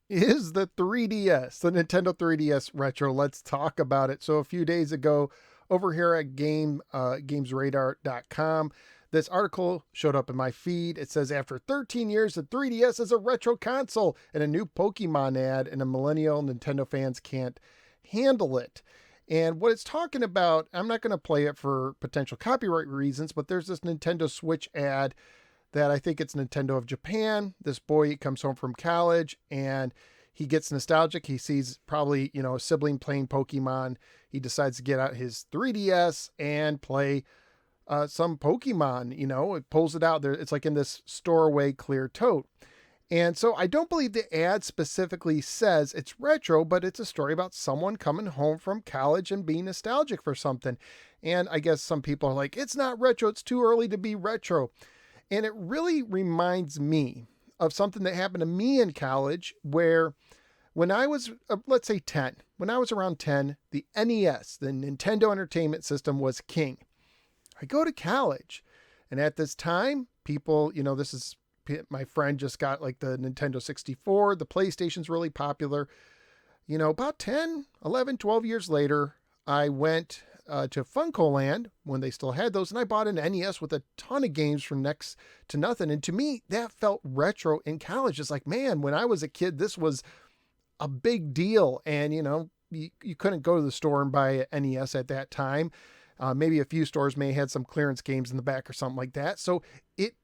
is the 3DS, the Nintendo 3DS Retro. Let's talk about it. So a few days ago, over here at gamesradar.com, this article showed up in my feed. It says, after 13 years, the 3DS is a retro console, and a new Pokemon ad, and a millennial Nintendo fans can't handle it. And what it's talking about, I'm not going to play it for potential copyright reasons, but there's this Nintendo Switch ad that I think it's Nintendo of Japan. This boy comes home from college and he gets nostalgic. He sees probably, a sibling playing Pokemon. He decides to get out his 3DS and play some Pokemon. It pulls it out there. It's like in this storeway clear tote. And so I don't believe the ad specifically says it's retro, but it's a story about someone coming home from college and being nostalgic for something. And I guess some people are like, it's not retro. It's too early to be retro. And it really reminds me of something that happened to me in college where when I was, let's say 10, when I was around 10, the NES, the Nintendo Entertainment System, was king. I go to college, and at this time, people, this is my friend just got like the Nintendo 64, the PlayStation's really popular. About 10, 11, 12 years later, I went to Funko Land when they still had those, and I bought an NES with a ton of games for next to nothing. And to me, that felt retro in college. It's like, man, when I was a kid, this was a big deal. And, you couldn't go to the store and buy an NES at that time. Maybe a few stores may have had some clearance games in the back or something like that. So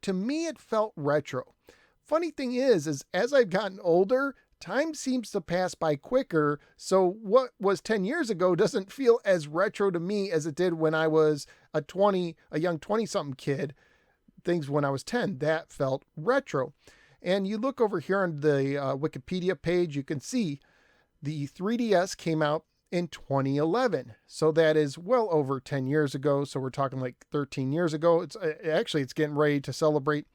to me, it felt retro. Funny thing is as I've gotten older, time seems to pass by quicker. So what was 10 years ago doesn't feel as retro to me as it did when I was a young 20 something kid. Things when I was 10, that felt retro. And you look over here on the Wikipedia page, you can see the 3DS came out in 2011. So that is well over 10 years ago. So we're talking like 13 years ago. It's getting ready to celebrate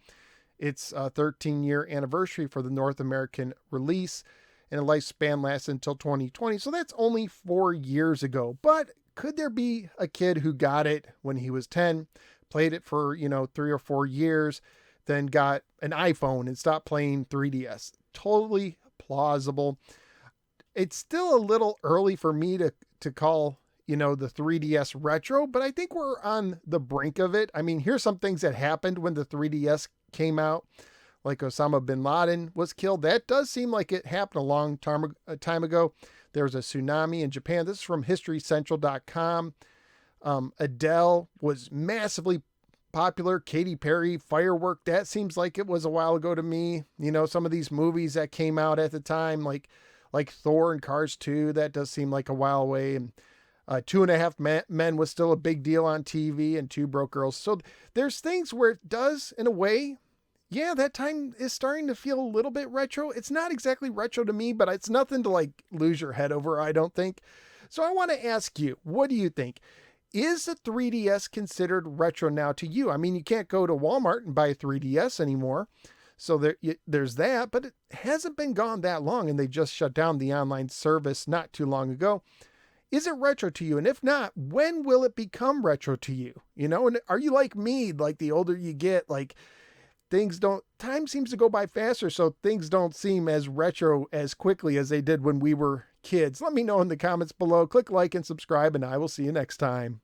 its 13-year anniversary for the North American release, and a lifespan lasts until 2020. So that's only 4 years ago. But could there be a kid who got it when he was 10, played it for, 3 or 4 years, then got an iPhone and stopped playing 3DS? Totally plausible. It's still a little early for me to call, the 3DS retro, but I think we're on the brink of it. I mean, here's some things that happened when the 3DS came out, like Osama bin Laden was killed. That does seem like it happened a long time ago. There was a tsunami in Japan. This is from historycentral.com. Adele was massively popular. Katy Perry, Firework, that seems like it was a while ago to me. Some of these movies that came out at the time, like Thor and Cars 2, that does seem like a while away. And Two and a Half Men was still a big deal on TV, and Two Broke Girls. So there's things where it does, in a way, yeah, that time is starting to feel a little bit retro. It's not exactly retro to me, but it's nothing to like lose your head over, I don't think. So I want to ask you, what do you think? Is the 3DS considered retro now to you? I mean, you can't go to Walmart and buy a 3DS anymore. So there's that, but it hasn't been gone that long, and they just shut down the online service not too long ago. Is it retro to you? And if not, when will it become retro to you? And are you like me? Like the older you get, like time seems to go by faster. So things don't seem as retro as quickly as they did when we were kids. Let me know in the comments below. Click like and subscribe, and I will see you next time.